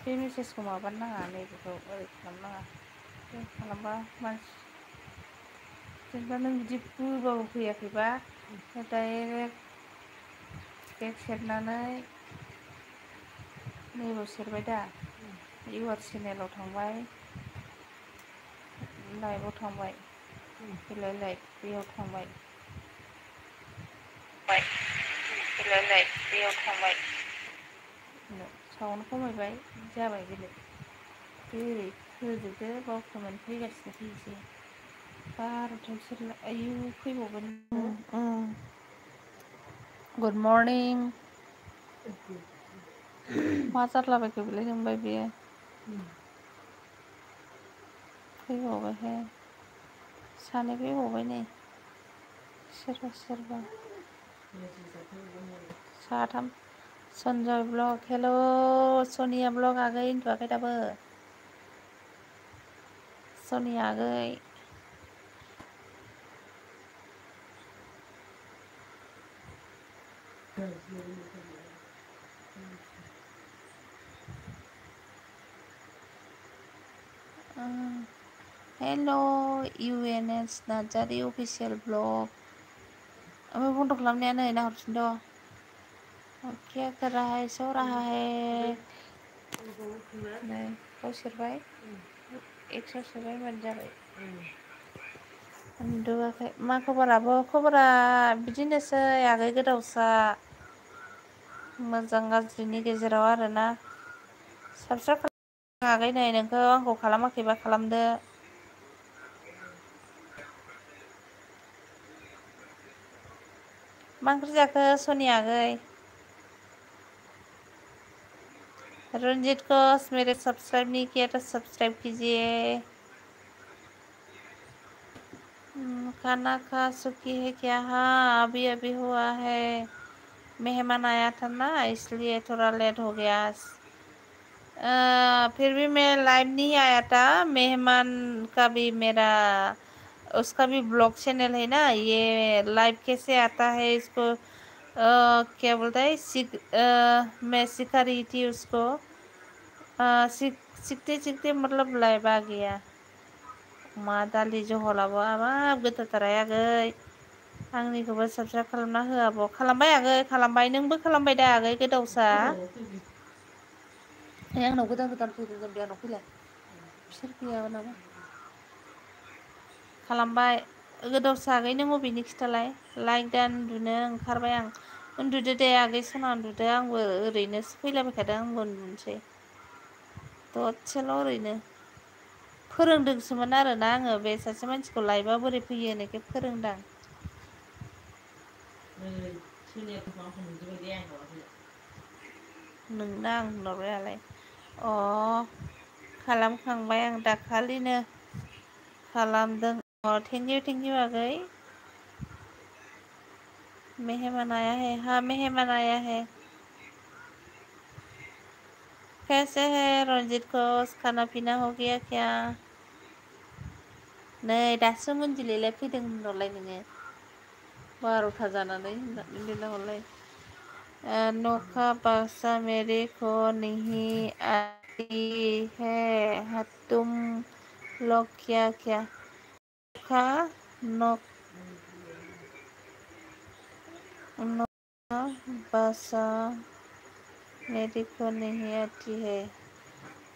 बे मेसेजखौ माबानो नाङा नैबेखौ ओरै खालामनाङा बे खालामबा मानसि जेनेबा नों बिदि बोबाबो फैयाखैबा डाइरेक्ट बेग सेरनानै नैबाव सेरबाय दा इउआर चेनेलाव थांबाय लाइभआव थांबाय फैलायलाय बेयाव थांबाय बेयाव थांबाय साउन्ड खमायबाय जाबाय बेलाय बे ओरै होजोबदो बाव कमेन्ट फैगासिनो फैनोसै 12थायाव सोरला आयु फैबावगोन गुड मर्निं मा जारलाबायखो बेलाय होनबाय बेयो फैबावबायहाय सानै फैबावबाय नै सोरबा सोरबा साथाम सन्जय ब्लग हेल' सनिया ब्लग आगै उन्दुवाखै दाबो सनिया आगै हेल' UNS नार्जारि अफिसियेल ब्लग ओमफ्राय बन्द' खालामनाया नै नाहरफिनद' क्या कर रहा है सो रहा है नै बाव सेरबाय एक्स'आव सेरबाय होनबानो जाबाय उन्दुवाखै मा खबर आब' खबरा बिदिनोसै आगै गोदावसा मोजां गाज्रिनि गेजेराव आरोना साबस्क्राइब खालाम आगै नै नोंखौ आंखौ खालामाखैबा खालामदो मा ओंख्रि जाखो सनिया आगै रंजीत कोस मेरे सब्सक्राइब नहीं किया तो सब्सक्राइब कीजिए खाना खा चुकी है क्या हाँ अभी अभी हुआ है मेहमान आया था ना इसलिए थोड़ा लेट हो गया फिर भी मैं लाइव नहीं आया था मेहमान का भी मेरा उसका भी ब्लॉग चैनल है ना ये लाइव कैसे आता है इसको क्या बोलता है मैं सिखा रही थी उसको सीखते सीखते मतलब लाइव आ गया मा दालि जहलाबो हाबाब गोथावथारहाय आगै आंनिखौबो साबस्क्राइब खालामना होआब' खालामबाय आगै खालामबाय नोंबो खालामबाय दा आगै गोदावसा आंनाव गोदान गोदान फैदों बे आंनाव फैलाय बिसोर फैयाबो नामा खालामबाय गोदावसा आगै नों बबेनि खिथालाय लाइक दा उन्दुनो ओंखारबाय आं उन्दुदो दे आगै सना उन्दुदो आंबो ओरैनोसो फैलाबायखादों आंबो उन्दुनोसै दसेल' ओरैनो फोरोंदोंसोमोन आरोना आङो बे सासे मानसिखौ लाइभआ बोरै फैयो होननायखाय फोरोंदां नोंना आं होनहरबाय नालाय खालामखांबाय आं दाखालिनो खालामदों थेंकिउ आगै मेहमान आया है हाँ मेहमान आया है कैसे है रंजीत को खाना पीना हो गया क्या नै दासो मोनजिलेलाय फैदों होनहरलाय नोङो 12था जानानै होनना हरलाय नौका बासा मेरे को नहीं आती है तुम लोग क्या क्या नौका बासा मेरे को नहीं आती है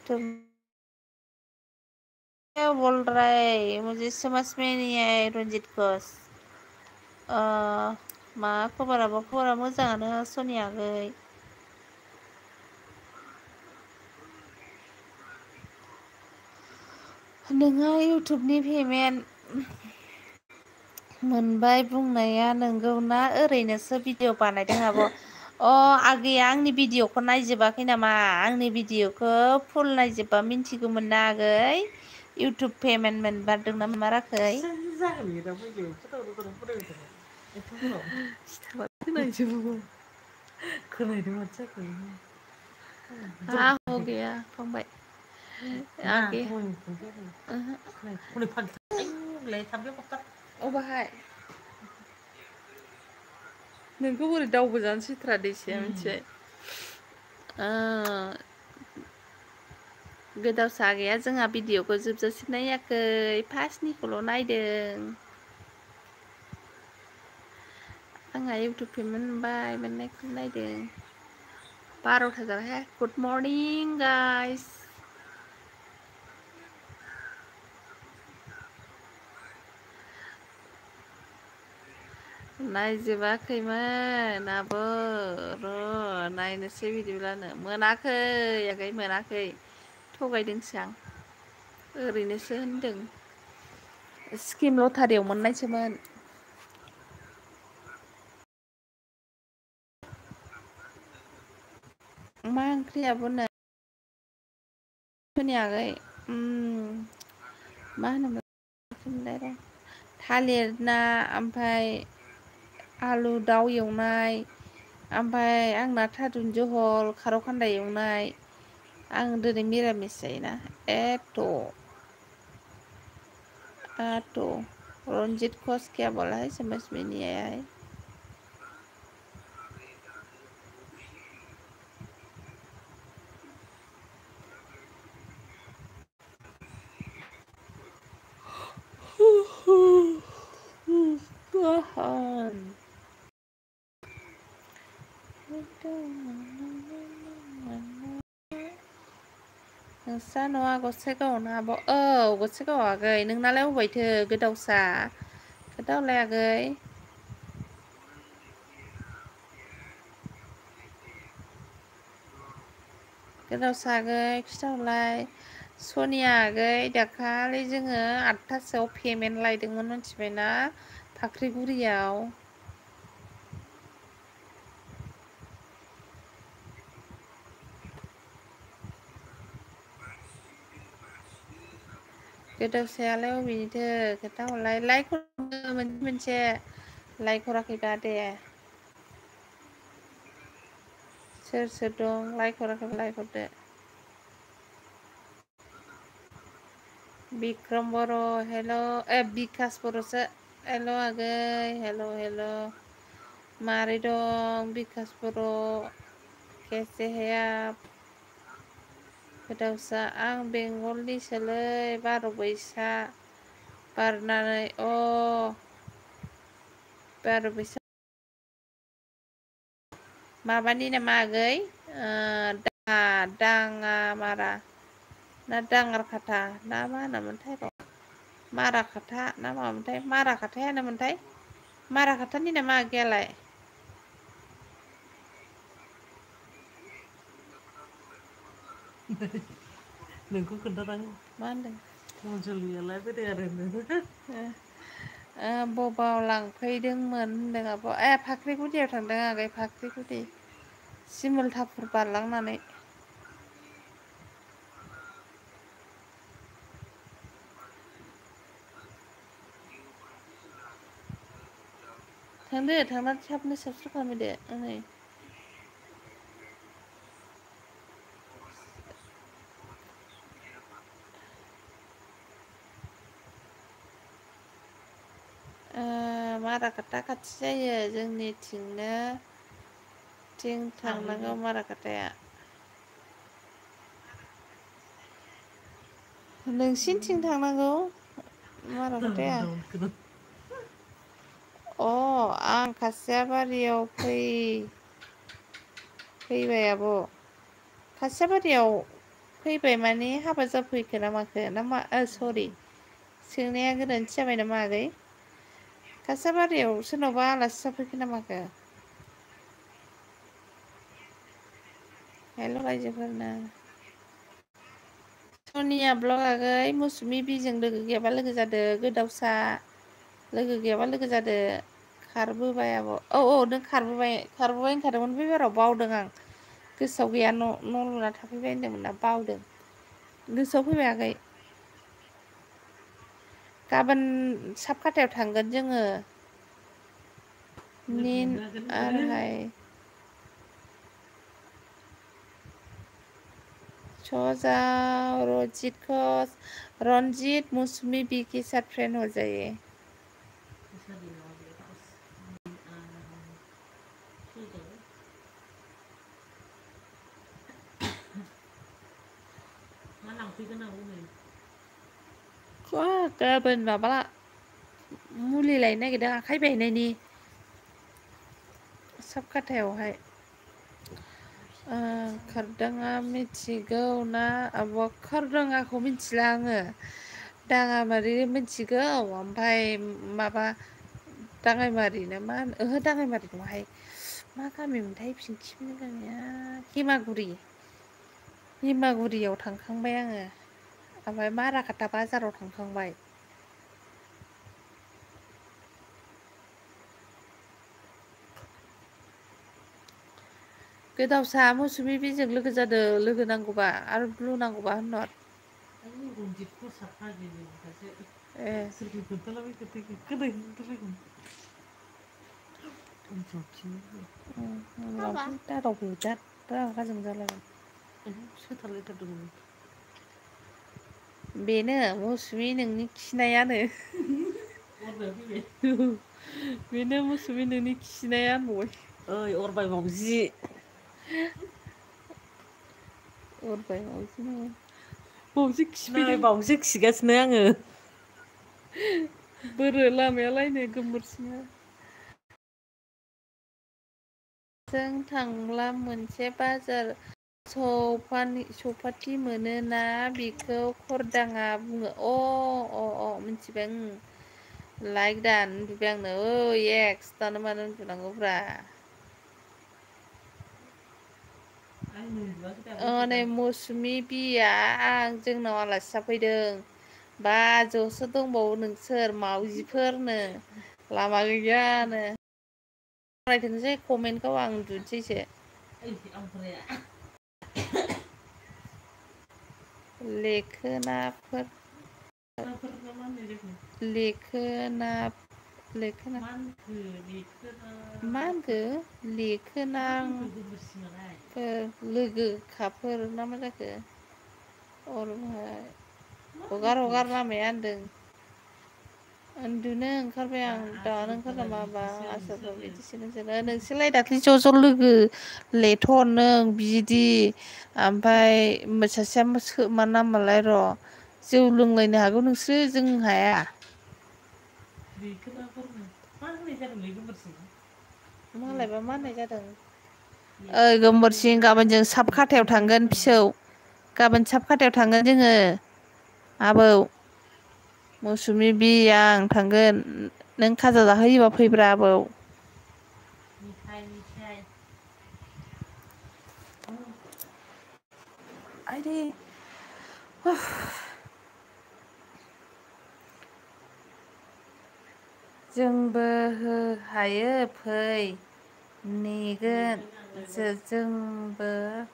तुम क्या बोल रहा है मुझे समझ में नहीं आया रंजीत कोस मा खबराबो खबरा मोजाङानो सनिया आगै नोंहा इउटुबनि पेमेन्ट मोनबाय बुंनाया नंगौना ओरैनोसो भिडिअ बानायदों आब' आगैया आंनि भिडिअखौ नायजोबाखै नामा आंनि भिडिअखौ फुल नायजोबबा मिन्थिगौमोन ना आगै इउटुब पेमेन्ट मोनबारदों ना मोनमाराखै हो गया फंबाय आगे अबाहाय नोंखौ बोरै दावबोजानो सैथ्रा दैसाया मिथिबाय गोदाव सागाया जोंहा भिडिअखौ जोबजासिम नायाखै फार्स्टनिखौल' नायदों। आंहा इउटुब पेमेन्ट मोनबाय मोननायखौ नायदों। 12था जाबाय। Good morning guys. नायजोबाखैमोन आब' र' नायनोसै बिदिब्लानो मोनाखै आगै मोनाखै थगायदोंसो आं ओरैनोसो होनदों। स्किम लटारियाव मोननायसोमोन। मा ओंख्रि आब'नो? खोनायाखै मा होनोमोन थालिर ना ओमफ्राय आलु दाउ एवनाय ओमफ्राय आंना थादुन जहल खारौ खान्दाय एवनाय। आं दिनै मिरामिस जायोना एथ' रन्जित कस क्या बोला है समझ में नहीं आया है। नोंस्रा न'आ गसाइगाव ना आब'? औ गसाइगाव आगै। नोंनालाय अबायथो गोदावसा खोथाहरलाय आगै। गोदावसा आगै खिथाहरलाय। सनिया आगै दाखालि जोङो 8थासोआव पेमेन्ट लायदोंमोन मिथिबायना फाख्रिगुरियाव। गोदावसायालाय अबेनिथो खोथाहरलाय। लाइक हरदो मोनसे लाइक हराखैबा दे। सोर सोर दं लाइक हराखैबा लाइक हरदो। बिक्रम बर' हेल' बिकास बर'सो हेल' आगै हेल' हेल'। मारै दं बिकास बर' कैसे है आप? गोदावसा आं बेंगलनिसोलै 12 बैसाग बारनानै 12 बैसाग माबानि नामा आगै दाङा मारा ना दाङार खाथा ना मा होनोमोनथाय र' मारा खाथा ना मामोनथाय मारा खाथायानोमोनथाय मारा खाथानि नामा आगैयालाय? नोंखौ खोन्थानाङो मा होनदों अनजलियालाय बोरै आरो बबाव लांफैदोंमोन होनदों आब'। फाख्रिगुरियाव थांदों आगै फाख्रिगुरि सिमलथाफुर बारलांनानै। थांदो थांनानै थाबनो साबसक्राइब खालामदो नै मारा खाथा खाथि जायो जोंनिथिंनो थांनांगौ मारा खाथाया। नोंसिनिथिं थांनांगौ मारा खाथाया। आं खासियाबारियाव फैबाय आब'। खासियाबारियाव फैबाय माने हाबा जाफैखो ना माखो ना मा सरि सोंनाया गोरोन्थि जाबाय नामा आगै? खासियाबारियाव सोरनावबा आलासि जाफैखो ना माखो? हेल' रायजोफोरनो सनिया ब्लग आगै मौसुमि बिजों लोगो गैयाबा लोगो जादो गोदावसा लोगो गैयाबा लोगो जादो। खारबोबाय आब' नों खारबोबाय होनखादोंमोन बे बाराव बावदों आं गोसोआव गैया न' लुना थाफैबाय होन्दोंमोन ना बावदों। गोसोआव फैबाय आगै। गाबोन साबखाथायाव थांगोन जोङो निन आरोहाय सजाव रनजित मौसुमी बी के साथ फ्रेंड हो जाइए। गाबोन माबा मुलि लायनो नागिरदों आखाइ बायनायनि साबखाथायावहाय खारदाङा मिथिगौ ना आब'आ खारदाङाखौ मिथिला आङो दाङामारि मिथिगौ ओमफ्राय माबा दाङाइमारि ना मा ओहो दाङाइमारि नङाहाय मा गामिमोनथाय पिंखिमोननि गामिया हिमागुरियाव थांखांबाय आङो ओमफ्राय माराखाथा बाजाराव थांखांबाय गोदावसा मौसुमि बिजों लोगो जादों लोगो नांगौबा आरो ब्लु नांगौबा होनहर बेनो मौसुमि नोंनि खिनायानो बेनो मौसुमि नोंनि खिनाया होनबाय अरबाय मावजि बावसो खिगासिनो आङो बोरो लामायालायनो गोमोरसिङा जों थांब्ला मोनसे बाजार सौफाथि मोनोना बिखौ खरदाङा बुङो अ मिथिबाय लाइक दान उन्दुबाय आंनो एक्स दानो मानो उन्दुनांगौब्रा नै मौसुमि बिया जोंनाव आलासि जाफैदों बाजौसो दंबावो नोंसोर मावजिफोरनो लामा गैयानो फरायथोंसै कमेन्टखौ आं उन्दुनोसैसो लेखोनाफोर मा होनखो लोगोखाफोर ना मा जाखो हगार लामाया होनदों उन्दुनो ओंखारबाय आं दानो ओंखारना माबा आसोलफोर बिदिसो नोंसोरलाय दाख्लै ज' लोगो लेथ' नों बिदि ओमफ्राय सासेया मा नाममोनलाय र' जौ लोंलायनो हागौ नोंसोर जों हाया मालायबा मा होननाय जादों ओइ गोमबोरसिं गाबोन जों साबखाथायाव थांगोन फिसौ गाबोन साबखाथायाव थांगोन जोङो आबौ मौसुमि आं थांगोन नों खाजा जाहोयोबा फैब्रा आबौ आइदै जोंबो हायो फै नेगोन जोंबो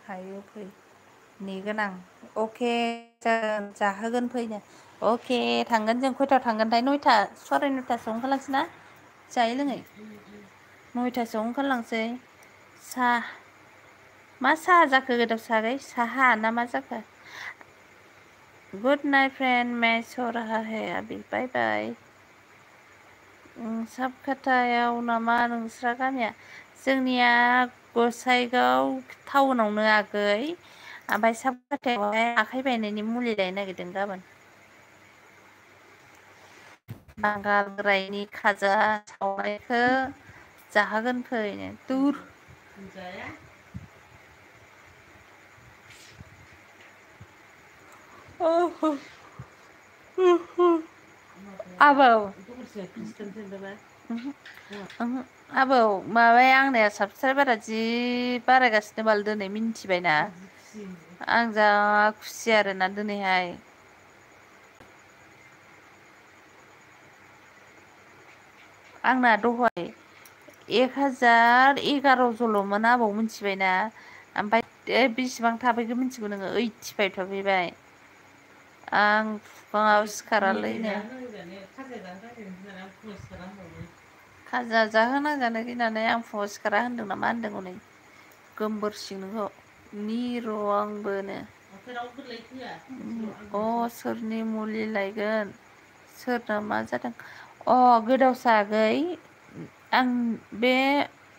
हायो फै नेगोन आं अके जाहोगोन फैनो अके थांगोन जों खयथायाव थांगोनथाय 9ता 9:30 ओंखारलांसै ना जायै लोङै 9तासोआव ओंखारलांसै मा साहा जाखो गोदाव सागै साहा ना मा जाखो गुड नाइट फ्रेंड मैं सो रहा है अभी बाय बाय साबखाथायाव नामा नोंस्रा गामिया जोंनिया गसाइगाव टाउनावनो आगै ओमफ्राय साबखाथायावहाय आखाइ बायनायनि मुलि लायनो नागिरदों गाबोन बांगाल बोरायनि खाजा सावनायखौ जाहोगोन फैनो दुर आबौ आबौ माबाया आंनिया साबसक्राइबारा जि बारायगासिनो बाल दिनै मिन्थिबायना आं जा खुसि आरोना दिनैहाय आंना दहाय 1011 जल'मोन आबौ मिथिबायना ओमफ्राय बेसेबां थाफैखो मिथिगौ नोङो 85 थाफैबाय आं फुङाव सिखारालैनो खाजा जाहोनांजानो गिनानै आं फुङाव सिखारा होनदों नामा होनदों हनै गोमबोरसिं नोंखौ निर' आंबोनो सोरनि मुलि लायगोन सोरना मा जादों गोदाव सागै आं बे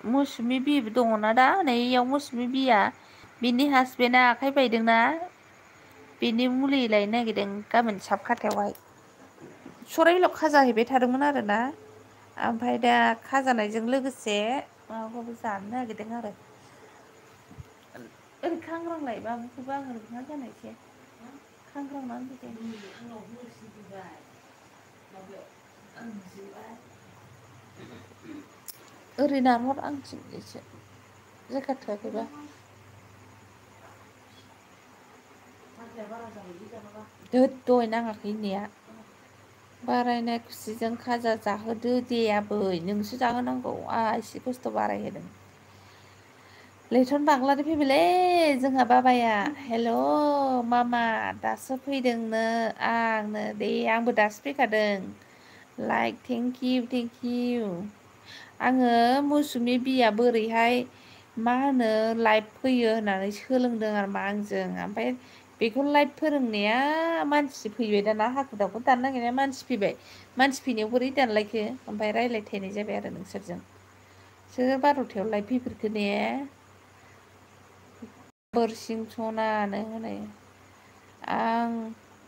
मौसुमि बि दङना दा नैयाव मौसुमि बिया बिनि हासबेन्डआ आखाइ बायदोंना बेनि मुलि लायनो नागिरदों गाबोन साबखाथायावहाय सराइबिलाव खाजा हैबाय थादोंमोन आरोना ओमफ्राय दा खाजानायजों लोगोसे माबाखौबो जानो नागिरदों आरो ओरै खांग्रांलाय बाबुखौबो आं ओरैहा जानायसै खांग्रांना ओरै नारहर आंथिं एसे जाखाथ'आखैबा दोद दहाय नाङाखै होननाया बारायनाय खुसिजों खाजा जाहोदो दे आबै नोंसो जाहोनांगौ एसे खस्थ' बारायहोदों लैथन बाग्लारि फैबायलै जोंहा बाबाया हेल' मामा दासो फैदोंनो आंनो दे आंबो दासो फैखादों लाइक थेंक इउ आङो मौसुमि बिया बोरैहाय मा होनो लाइभ फैयो होननानै सोलोंदों आरो मा आंजों ओमफ्राय बेखौ लाइभ फोरोंनाया मानसि फैबाय दाना हाखु दाखु दाननो नागिरनाया मानसि फैबाय मानसि फैनायाव बोरै दानलायखो ओमफ्राय रायज्लायथायनाय जाबाय आरो नोंसोरजों सोर 12थायाव लाइभ फैफेरखो ने बोरसिं सनानो होनो आं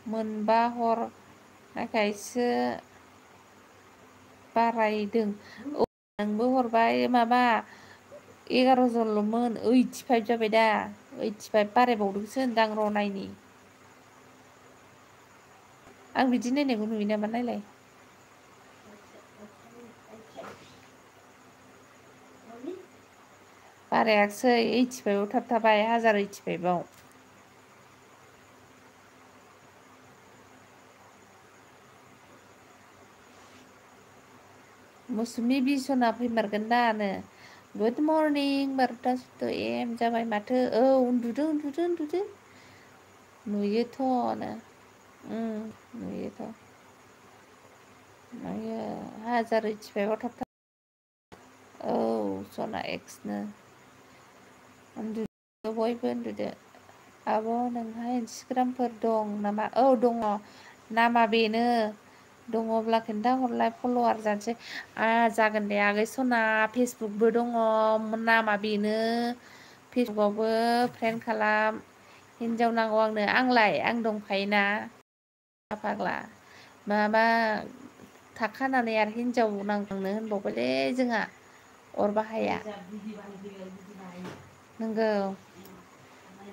मोनबा हरनायखायसो बारायदों नोंबो हरबाय माबा 11 जनल'मोन 85 जाबाय दा 85 बारायबावदोंसो होनदां र' नायनि आं बिदि नायनायखौ नुयो नामा नायलाय बारायाखिसै 85आव थाबथाबाय 1085आव मौसुमि बिसना फैमारगोन दानो गुड मर्निं 12:10 AM जाबाय माथो औ उन्दुदों नुयोथ'नो नुयोथ' नुयो 1085आव थाबथा औ सना एक्सनो उन्दुदो बयबो उन्दुदो आब' नोंहा इन्सटाग्रामफोर दं नामा औ दङ नामा बेनो दङब्ला खोन्थाहरलाय फल'वार जानोसै जागोन दे आगै सना फेसबुकबो दङ नामा बेनो फेसबुकआवबो फ्रेन्ड खालाम हिनजाव नांगौ आंलाय आं दंखायोना फाग्ला माबा थाखानानै आरो हिनजाव नांगौनो होनबावबायलै जोंहा अर बाहाया नंगौ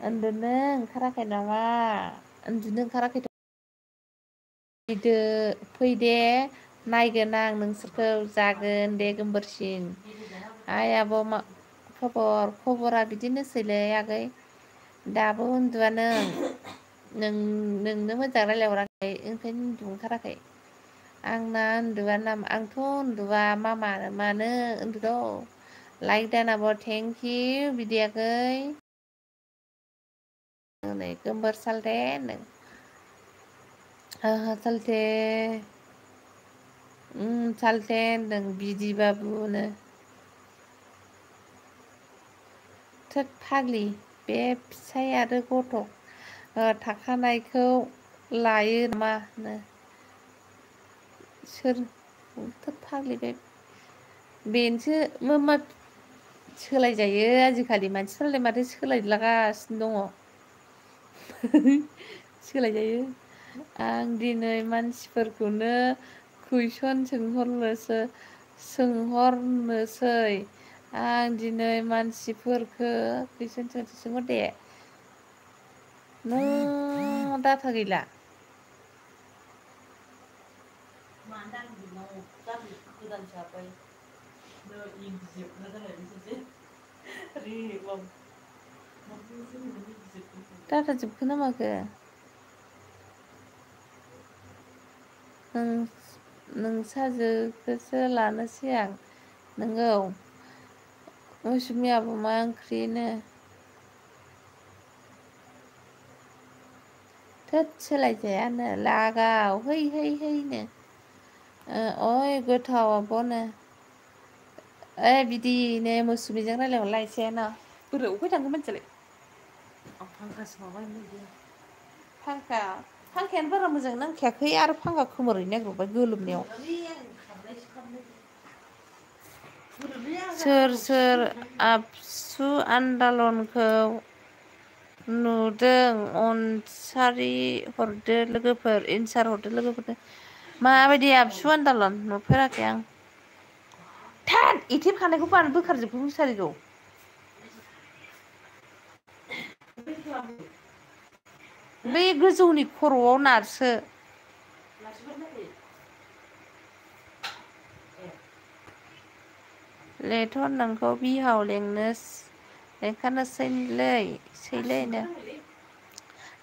उन्दुनो ओंखाराखै नामा उन्दुनो ओंखाराखैथ' फैदे नायगोन आं नोंसोरखौ जागोन दे गोमबोरसिं आइ आब' मा खबरा बिदिनोसैलै आगै दाबो उन्दुआ नोंनो मोजां रायज्लायहराखै ओंखायनो उन्दुनो ओंखाराखै आंना उन्दुआ नामा आंथ' उन्दुआ मानो उन्दुद' लाइक दानाब' थेंक इउ बिदियाखै नै गोमबोर सालथे सालथे सालथे होनदों बिदिबाबुनो थोद फाग्लि बे फिसाय आरो गथ' थाखानायखौ लायो नामानो सोर फाग्लि बे बेनोसो मा सोलायजायो आजिखालि मानसिफ्रालाय माथो सोलायलागासिनो दङ सोलायजायो आं दिनै मानसिफोरखौनो कुइसन सोंहरनोसै आं दिनै मानसिफोरखौ कुइसन सोंहर दे नों डाटा गैला गोदानसो हाबबाय डाटा जोबखो ना माखो नोंसाजोखौसो लानोसै आं नोंगौ मौसुमि आब' मा ओंख्रिनो थोद सोलायजायानो लागाव हैनो ओइ गोथाव आब'नो बिदिनो मौसुमिजों रायज्लायहरलायसै ना बोरै अफाय थांखो मानसियालाय फांखायानो बारा मोजां नांखायाखै आरो फांखा खोमोरहैनो नागिरबाय गोलोमनायाव सोर आबसु आन्दालनखौ नुदों अनसारि हरदो लोगोफोर इनसार हरदो लोगोफोर माबायदि आबसु आन्दालन नुफेराखै आं थाद इथिब खानायखौ बानो बोखारजोबखौ मुसारिखौ बे गोजौनि खर'आव नारसो लेथ' नोंखौ बिहाव लेंखानोसैलै सैलायनो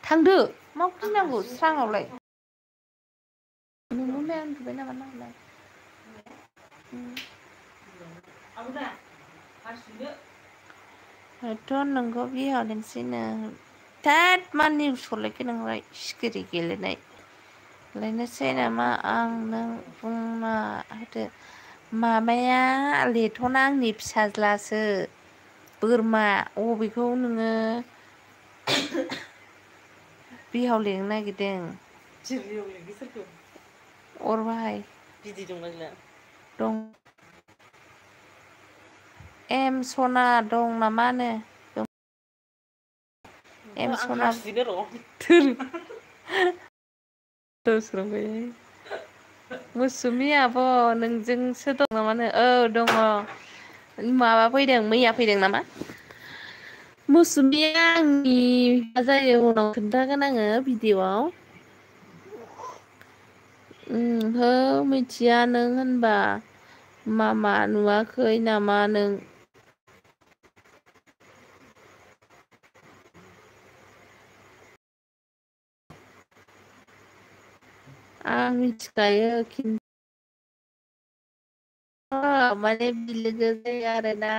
थांदो मा गिनांगौ स्राङावलाय नोंनो माया उन्दुबाय नामा नालाय लेथ' नोंखौ बिहाव लेंसैनो थोद मा निउस हरलायखो नोंलाय सिखिरि गेलेनाय लायनोसै नामा आं नों बुंना होदो माबाया लेथ'ना आंनि फिसाज्लासो बोरमा अबेखौ नोङो बिहाव लेंनो नागिरदों अर बाहाय बिदै दंना गैला दं एम सना दं नामानो एम सना मुसुमि आब' नोंजोंसो दं नामानो औ दङ माबा फैदों मैया फैदों नामा मुसुमिया आंनि मा जायो उनाव खोन्थागोन आङो भिडिअ'आव हो मिथिया नों होनबा मामा नुवाखै नामा नों आं मिथिखायो माने बिलोगो जायो आरोना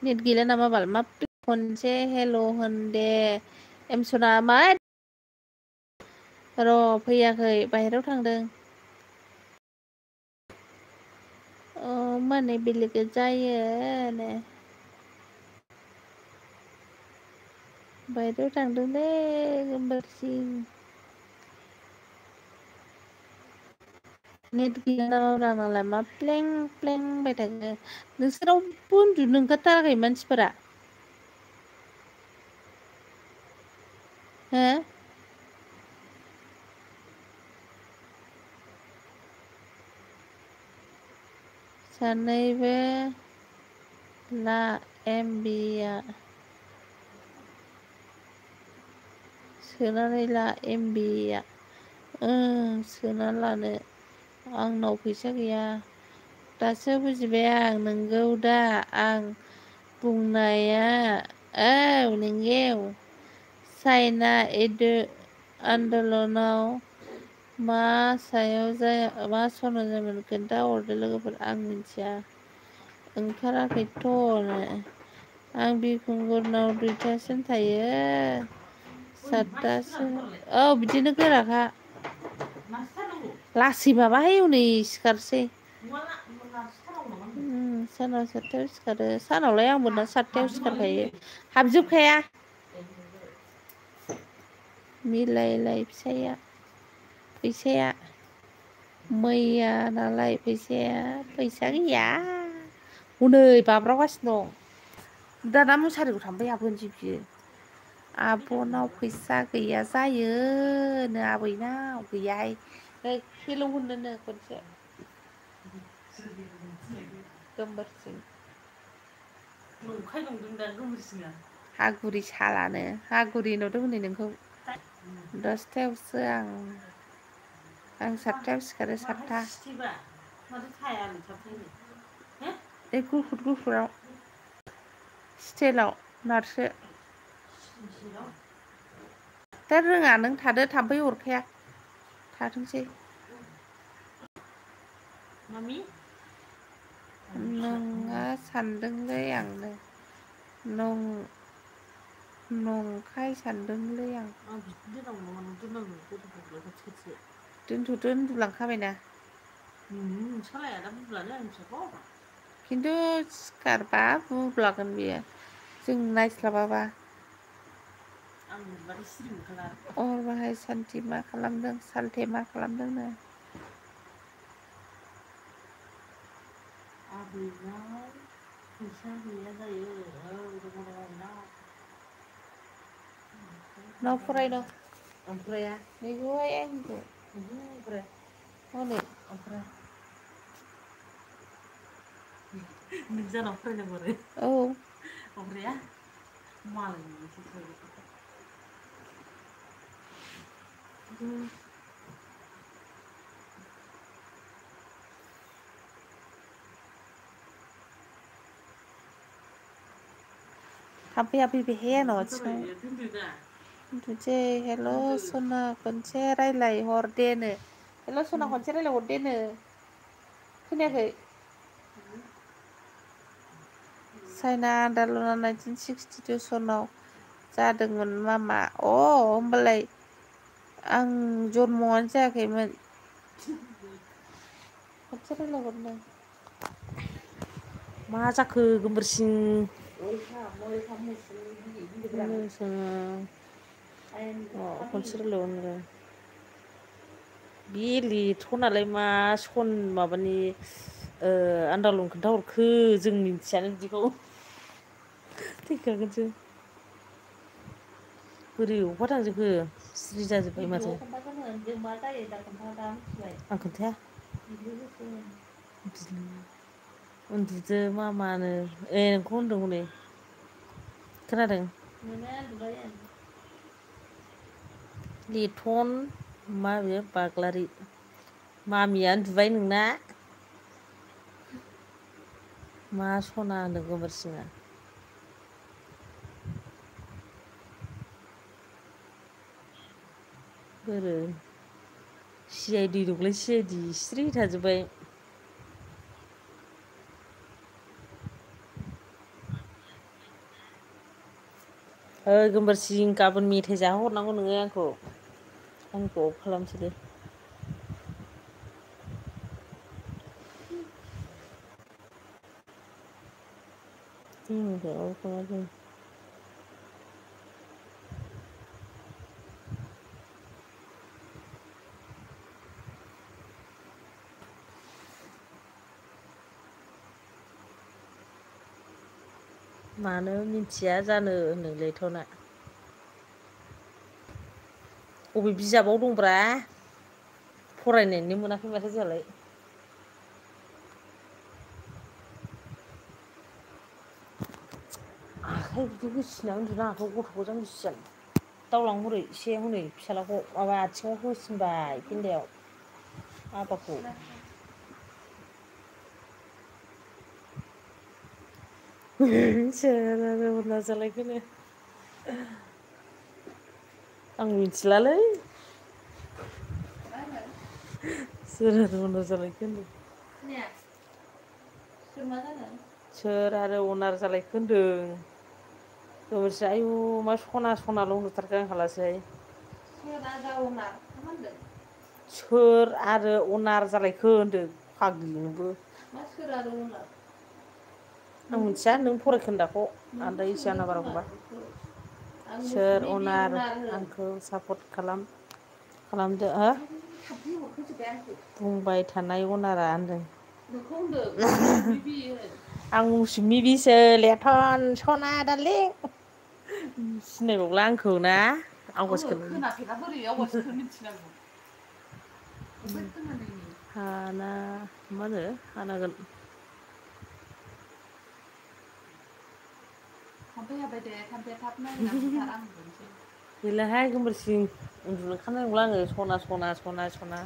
नेट गैला नामा बाल मा खनसे हेल' होन दे एमसना मा र' फैयाखै बाहेरायाव थांदों अ माने बेलेग जायो बाहेरायाव थांदोंलै गोमबोरसिं नेट गैया नामाब्रा आंनालाय मा प्लें प्लें होनबाय थाखो नोंसोर रावबो उन्दुनो ओंखारथाराखै मानसिफोरा हो सानैबो ला एमबिआ सोनानै ला एमबिआ सोना लानो आंनाव फैसा गैया दासो बुजिबाय आं नोंगौ दा आं बुंनाया औ नोंगौ चाइना आन्दलनाव मा सायाव जाया मा सना जायोमोन खोन्था हरदो लोगोफोर आं मिथिया ओंखाराखैथ' आं बिखुंगुरनाव दुइथासिम थायो सातथासो औ बिदिनो गोराखा लासै माबाहाय हनै सिखारसै सानाव 7थायाव सिखारो सानावलाय आंबो ना 7थायाव सिखारखायो हाबजोबखाया मिलायलाय फैसाया मैया नालाय फैसा गैया हनै बाब्रावगासिनो दं दाना मुसारिखौ थांबाय हाबहोनोसै बियो आब'नाव फैसा गैया जायोनो आबैनाव गैयाहाय हेलौ होननोनो खनसे गोमबोरसिं नंखाय नंदों दा गोमबोरसिङा हागुरि सालानो हागुरि नुदों हनै नोंखौ 10थायावसो आं 7थायाव सिखारो 7था बे गुफुराव स्टाइलाव नारसो दा रोङा नों थादो थाम्फै अरखाया थाथोंसै नोङा सानदोंलै आंनो नंखाय सानदोंलै आं दोनथ'दो उन्दुलांखाबायना नोंसालाया दा बुदलानो आंनि फिसाखौ खिन्थु सिखारबा बुब्लागोन बियो जों नायस्लाबाबा अर बाहाय सान्थि मा खालामदों सालथे मा खालामदोंनो आबैनाव फैसा गैया जायो औ दङ आबैनाव नाव फरायदों ओमफ्राय बेखौहाय आंखौ ओमफ्राय हनै ओमफ्राय नों जानाव फरायदों आरो औ ओमफ्राय मालाय थाम्फैया फैबायहाय आंनाव आथिङाव दोनदोना उन्दुसै हेल' दोनदो सना खनसे रायज्लाय हरदेनो हेल' सना खनसे रायज्लाय हरदेनो खोनायाखै चाइना आन्दालना 1962 सनाव जादोंमोन मामा होमबालाय आं जन्मआनो जायाखैमोन खनसे रायज्लायहरनो मा जाखो गोमबोरसिं खनसे रायलायहरनो बे लेथ'नालाय मा सन माबानि आन्दालन खोन्थाहरखो जों मिन्थियानो बिदिखौ थैखागोनसो बोरै अबफा थांजोबखो सिरि जाजोब्बाय माथो जों मा जायो दा खोन्था दा मिथिबाय आं खोन्थाया उन्दुदो मामानो नोंखौ होनदों हनै खोनादों लेथन मा बेयो बाग्लारि मामिया उन्दुबाय नोंना मा सना होनदों गोबोरसिङा बोरो सि आइ दै दंलाय सि आइ दि सिरि थाजोब्बाय ओइ गोमबोरसिं गाबोन मेथाइ जाहोहरनांगौ नोङो आंखौ अफ खालामसै दे मानो मिथिया जानो होनदों लेथ'ना बबे बिजाबाव दंब्रा फरायनोनो मोनाखै माथो जोंहालाय आखाइ बिदि होसिना उन्दुनो हागौ गथ' गोजान गिसियान दावलां हरै एसे हनै फिसाज्लाखौ माबा आथिङाव होसिनबाय फेन्दायाव आबाखौ जालायखोनो आं मिथिलालै सोर जालायखो होनदों सोर मा जादों सोर आरो अनार जालायखो होनदों आयु मा सना सनाल' नुथारखो आं खालासै सोर आरो अनार जालायखो होनदों फाग्लि नोंबो मा सोर आरो अनार आं मिथिया नों फरायखोन्दाखौ आन्दायस जाना बारा फंबा सोर अनार आंखौ सापर्ट खालामदो हो बुंबाय थानाय अनारा होनदों आं उसुमि बिसो लेथन सना दारलिं सिनायबावला आंखौ ना आवगायखौ मिथिनांगौ हाना मा होनो हानांगोन थाम्फै हाबबाय दे थाम्फैया थाब नागिरना बुथार आं उन्दुनोसै गैलाहाय गोमोरसिं उन्दुनो ओंखारनाय नंला आङो सना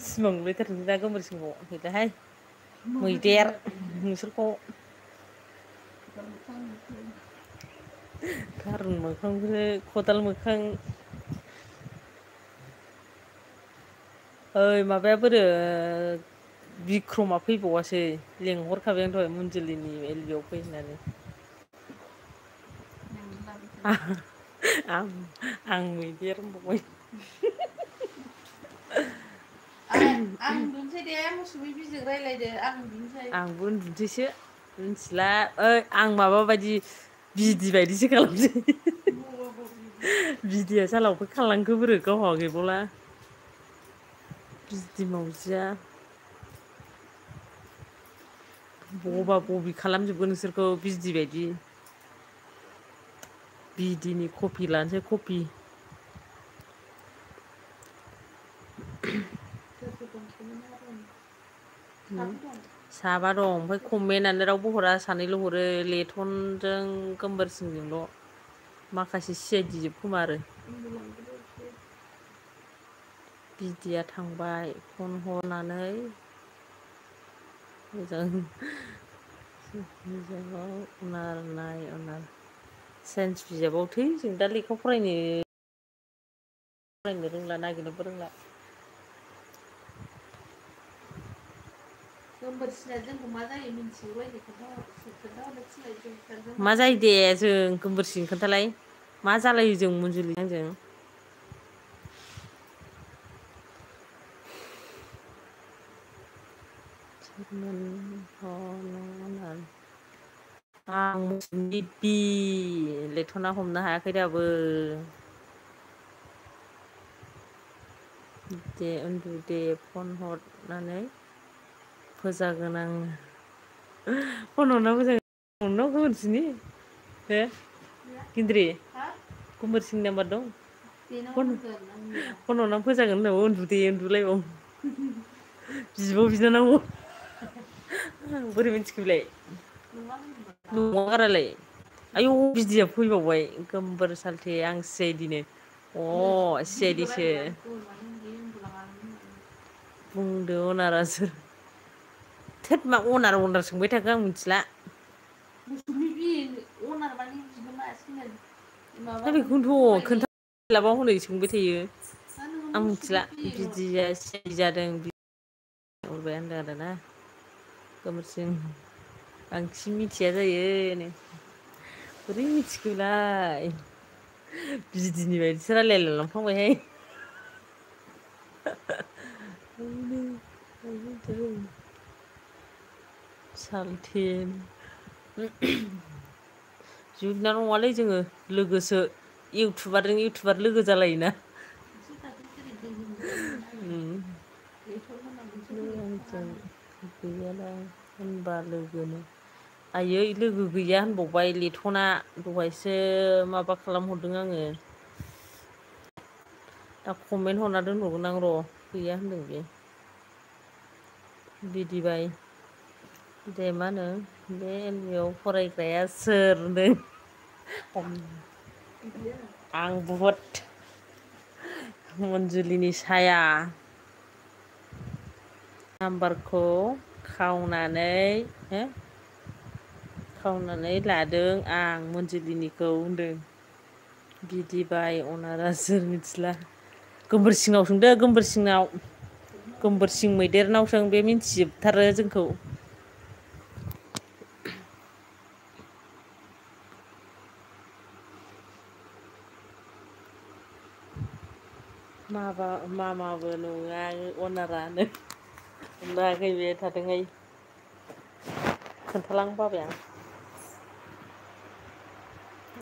सिमां नुलायथारदों दा गोमोरसिंखौ गैलाहाय मैदेर नोंसोरखौ थारुन मोखांखौसो खदाल मोखां ओइ माबाया बोरो बिख्रमा फैबावासै लेंहरखाबाय आं दहाय मनजुलिनि एलबिआव फै होननानै आं मैदेर होनबावबाय आं उन्दुनोसै दे मौसुमि बिजों रायज्लायदो आं उन्दुनोसै आंबो उन्दुनोसैसो मिथिला ओइ आं माबा बायदि बिदि बायदिसो खालामसै बिदैया सालावबो खारलांखो बोरो गावहा गैबावला बिदै मावजिया बबा बबि खालामजोबगोन नोंसोरखौ बिदि बायदि बिदिनि कफि लानोसै कफि। साबा दं ओमफ्राय कमेन्टआनो रावबो हरा सानैल' हरो लेथनजों गोमबोरसिंजोंल'। माखासे सि आइ डि जोब खोमा आरो। बिदिया थांबाय फन हरनानै मोजां साइन्स बिजाबाव थै जों दा लेखा फरायनो रोंला नागिरनोबो रोंला। गोबोरसिना जोंखौ मा जायो मिथिगौलायनो खोन्थाहरनो थिनलाय जों मा जायो दे जों गोबोरसिनो खोन्थालाय मा जालायो जों मन्जुलि आंजों? आं लेथना हमनो हायाखै दाबो। दे उन्दु दे फन हरनानै फोजागोन आङो। फन हरना फोजागोन गोबोरसिनि हो गिन्द्रि गोबोरसिनि नाम्बार दं? फन हरनानै फोजागोन होनाबो उन्दुदे उन्दुलायबावो। बिब' बिनानाव बोरै मिथिखो बेलाय? नङा गारालाय? आयौ बिदिया फैबावबाय गोमबोर सालथे आं सि आइ डि नो। अ सि आइ डि सो। बुंदो अनारा सोर? थोद मा अनार सोंबाय थाखो आं मिथिला। दा बेखौनोथ' खोन्थालाबा हनै सोंबाय थायो। आं मिथिला बिदिया सि आइ डि जादों हरबाय होनदों आरोना गोबोरसिं बांसिन मिथिया जायो। बोरै मिथिखो बेलाय? बिदिनि बायदिसो रायलायलाय लांफ्लांबायहाय। सालथे बिब' बिनानाव नङालै जोङो लोगोसो इउटुबारजों इउटुबार लोगो जालायोना। गैयादां होनबा लोगोनो आयै लोगो गैया होनबावबाय लेथना दहायसो माबा खालामहरदों आङो। दा कमेन्ट हरना दोनहरगोन आं र' गैया होनदों बियो। बिदिबाय दे मा होनो बे एल पि आव फरायग्राया सोर होनदों? आं बुहुद मन्जुलिनि साया। नाम्बारखौ खावनानै हो खावनानै लादों आं मन्जुलिनिखौ होनदों। बिदिबाय अनारा सोर मिथिला। गोबोरसिङाव सोंदो गोबोरसिङाव गोबोरसिं मैदेरनाव सों बे मिन्थिजोबथारो जोंखौ। मामाबो नङा अनारानो। हमनो हायाखै बे थाथोंहाय खोन्थालां बाबाय आं।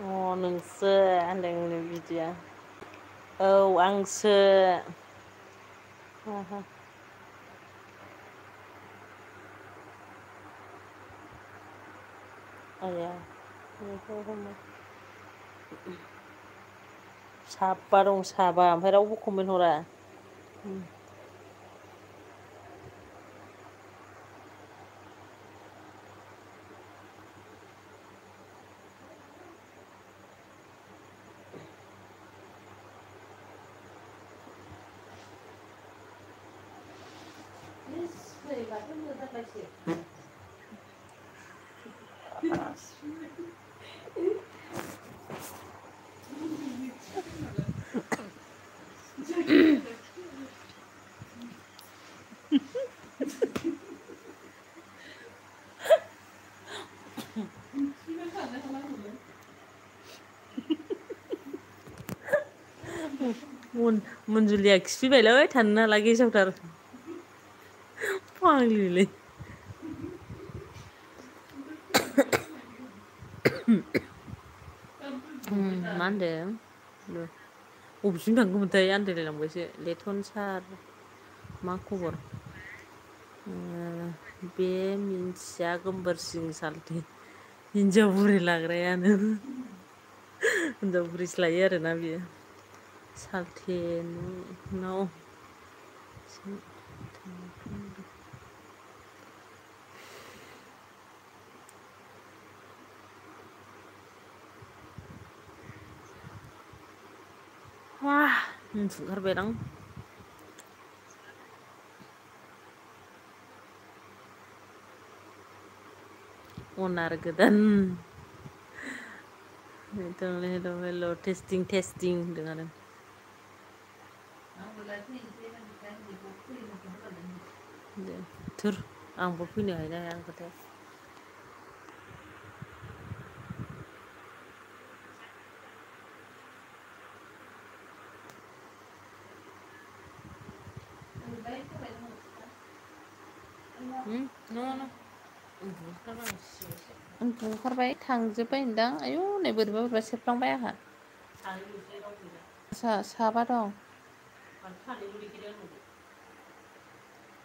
अ नोंसो होनदों बिदिया औ आंसो। आया साबा दं साबा ओमफ्राय रावबो कमेन्ट हरा। बोरैबाथ' मोदानबायसो। मन्जुलिया खिफिबायलै थानोनो हाला गेसावथार। फाग्लिलै। मा होनदों? बबेसिम थांखोमोनथाय आन्दायलायलांबायसो लेथन सार मा खबर? बे मिन्थिया गोमबोरसिं सालथे हिनजाव बुरि लाग्रायानो। हिनजाव बुरैसो आरोना बियो सालथेनाव उन्दुनो ओंखारबाय आं अनार गोदान हेल' टेस्टिं होनदों आरो थोर आंबो फैनो हायो ना हाया खोथाय उन्दुनो ओंखारबाय थांजोब्बाय होनदां आयौ नै बोरैबा सेरफ्लांबाय आंहा साबा दं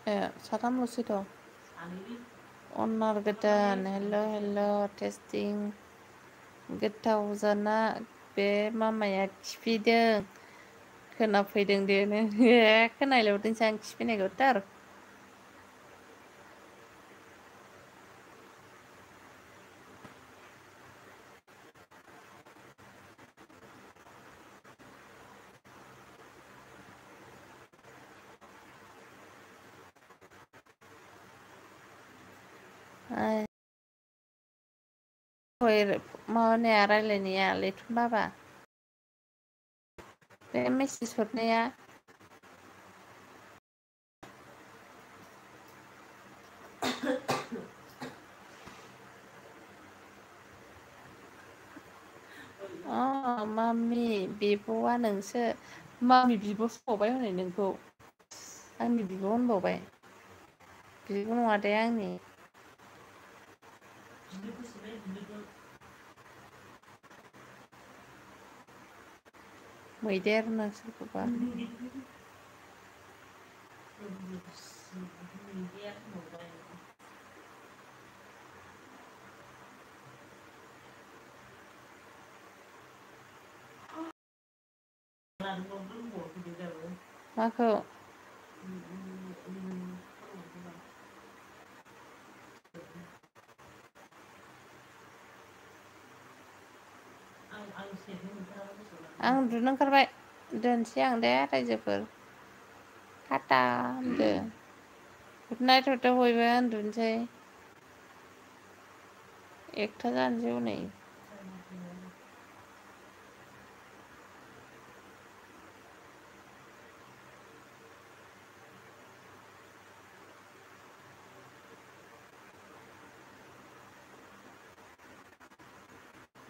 ए साथामल'सैथ' अनार गोदान हेल' टेस्टिं गोथाव जाना बे मामाया खिफिदों खोनाफैदों दे खोनालायहरदोंसो आं खिफैनायखौथार माबानाया रायलायनाया लैथुन बाबा बे मेसेज हरनाया मामि बिब'आ नोंसो मामि बिब'सो बावबाय हनै नोंखौ आंनि बिब' होनबावबाय बिब' नङा दे आंनि मैदेर नोंसोरखौबा माखौ आं उन्दुनो ओंखारबाय दोनसै आं दे रायजोफोर टाटा होनदो गुड नाइट हरदो बयबो उन्दुनोसै एकथा जानोसै हनै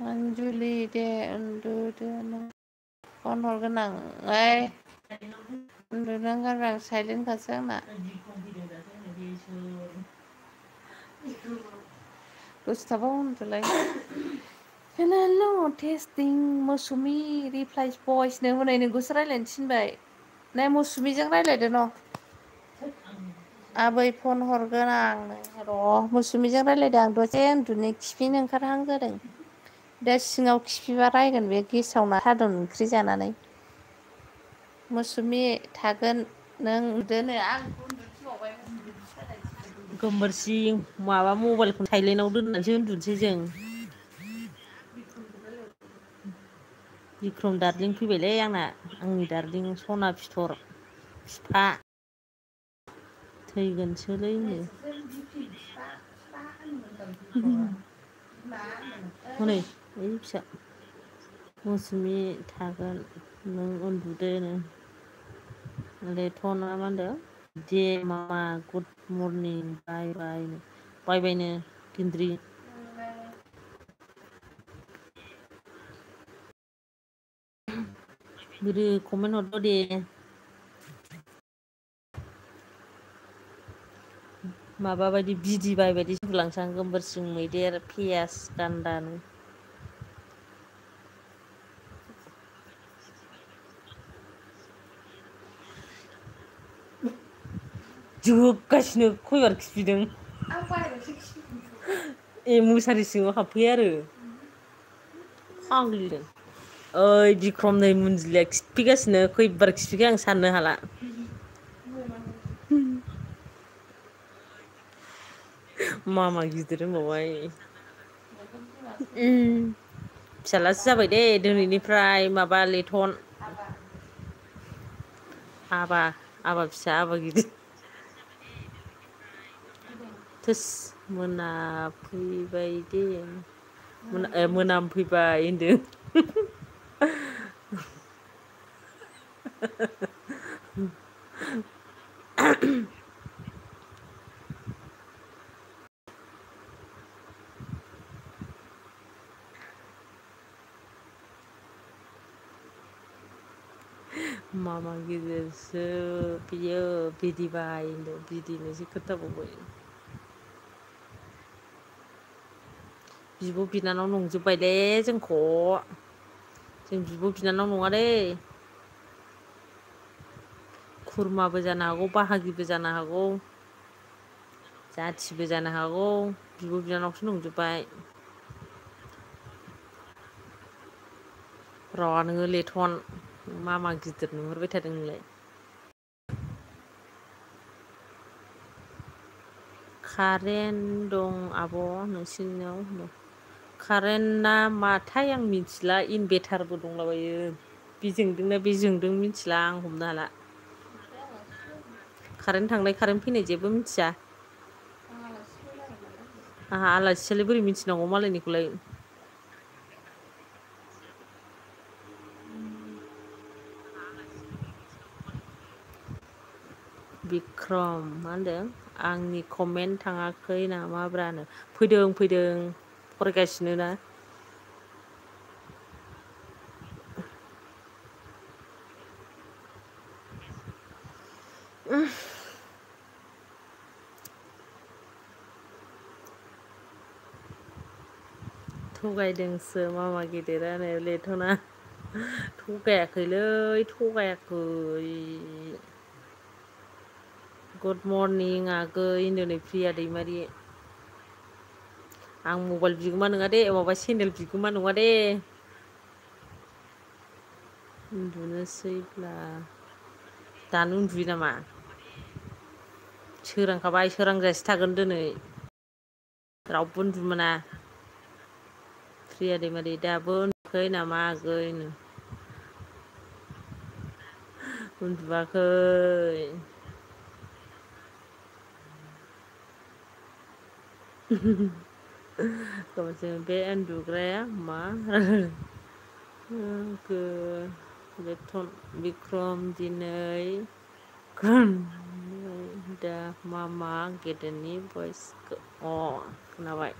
अनजुलि दे उन्दुदो नों फन हरगोन आं उन्दुनो ओंखारबाय आं साइलेन्टखासो आंना दसे थाबा उन्दुलाय हेल' टेस्टिं मौसुमि रिप्लाइस भइसनो हनै नोंखौसो रायज्लायनो थिनबाय नै मौसुमिजों रायज्लायदो न' आबै फन हरगोन आं र' मौसुमिजों रायज्लायदों आं दसे उन्दुनो खिफिनो ओंखारहां जादों दा सिङाव खिफिबा रायगोन बे गेसावना थादुन ओंख्रि जानानै मौसुमि थागोन नों उन्दुदो आं उन्दुनो थिनबावबाय गोमबोरसिं माबा मबाइलखौ साइलेन्टआव दोननानैसो उन्दुनोसै जों बिक्रम दार्लिं फैबायलै आंनि दार्लिं सना फिथर फिफा थैगोनसोलै हनै ओइ फिसा मौसुमि थागोन नों उन्दुदोनो लेथ'ना मा होनदों दे मामा गुड मरनिं बाय बायनो दिनद्रि बिदि कमेन्ट हरद दे माबा बायदि बिदि बायदि सुलांसां गोमबोरसिं मैदेर पियास गान्दानो जोबगासिनो खयबार खिफिदों ए मुसारि सिङाव हाबफैयो आरो फाग्लिनो ओइ बिक्रम नै मुनजिलाया खिफिगासिनो खैबार खिफिखो आं साननो हाला। मामा गिदिर होनबावबाय। फिसालासो जाबाय दे दिनैनिफ्राय माबा लेथन। आबा फिसा आबा गिदिर। थोस मोनाफैबाय दे। मोनामफैबाय होनदों। मामा गिदिरसो बियो बिदिबाय होनदों बिदिनोसो खोथाबावबाय। बिब' बिनानाव नंजोब्बायलै जोंख'। जों बिब' बिनानाव नङा दै। खुरमाबो जानो हागौ बाहागिबो जानो हागौ। जाथिबो जानो हागौ बिब' बिनानावसो नंजोब्बाय। र' नोङो लेथन मामा गिदिर नुहुरबाय थादों नोंलाय। कारेन्ट दं आब' नोंसिनियाव। कारेन्टआ माथाय आं मिथिला इनभारटारबो दंलाबायो। बे जोंदोंना बे जोंदों मिथिला आं हमनो हाला। कारेन्ट थांनाय कारेन्ट फैनाय जेबो मिथिया। आंहा आलासियालाय बोरै मिथिनांगौ मालायनिखौलाय। बिक्रम मा होनदों आंनि कमेन्ट थाङाखै नामाब्रानो। फैदों फरायगासिनो ना। थगायदोंसो मामा गिदिरानो लेथना। थगायाखैलै थगायाखै। गुड मरनिं आगै होनदों नै प्रिया दैमारि। आं मबाइल बिगोमा नङा दे माबा सेन्देल बिगोमा नङा दे। उन्दुनोसैब्ला दानो उन्दुयो नामा? सोरांखाबाय सोरांजासे थागोन दिनै। रावबो उन्दुनो मोना। प्रिया दैमारि दाबो उन्दुवाखै नामा आगै नो। उन्दुवाखै। गावसो बे उन्दुग्राया मा बेथन बिक्रम दिनै दा मामा गेदेरनि भइसखौ खोनाबाय।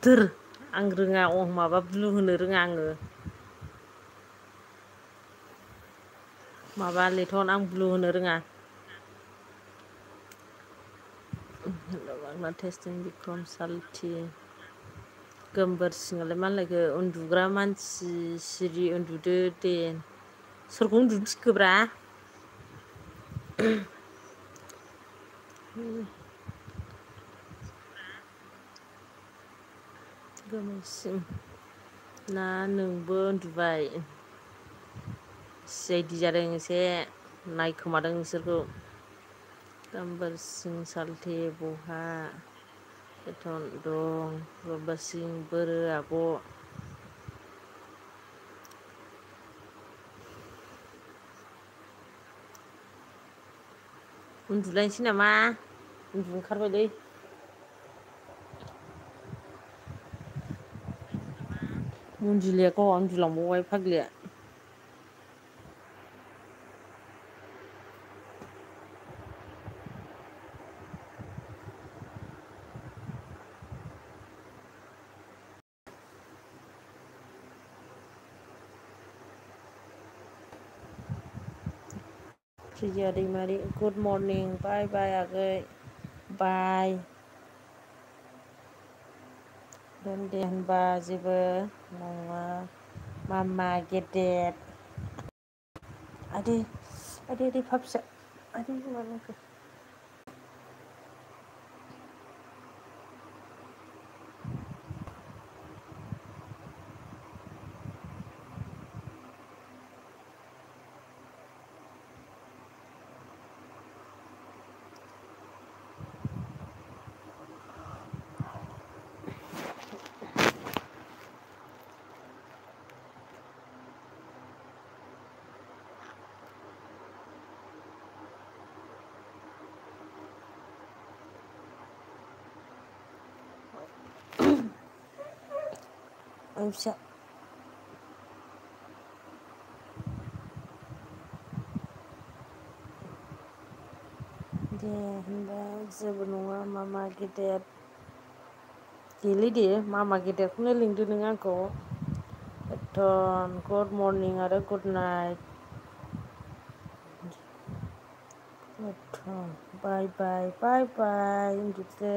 धोर आं रोङा माबा ब्लु होनो रोङा आङो। माबा लेथन आं ब्लु होनो रोङा। बांला टेस्टिं बिक्रम साल्थि गोमबोर सिंहलाय मालायखो उन्दुग्रा मानसि सिरि उन्दुदो दे। सोरखौ उन्दुनो थिनखोब्रा? गोमोसिम ना नोंबो उन्दुबाय सिआइडि जादों एसे नायखोमादों नोंसोरखौ गाम्बारसिं साल्थे बहा बेथन दं रम्बासिं बोरो आब' उन्दुलायनोसै नामा उन्दुनो ओंखारबायलै मन्जुलिया गावहा उन्दुलांबावबाय फाग्लिया प्रिया दैमारि गुड मर्निं बाय बाय आगै बाय दोनदे होनबा जेबो नङा मामा गेदेर आदै आदै आदै फाफिसा आदै मा बुंखो आं फिसा दे होनबा जेबो नङा मामा गेदेर देलै दे मामा गेदेरखौनो लिंदो नों आंखौ एथन गुड मर्निं आरो गुड नाइट एथन बाय बाय बाय बाय उन्दुदो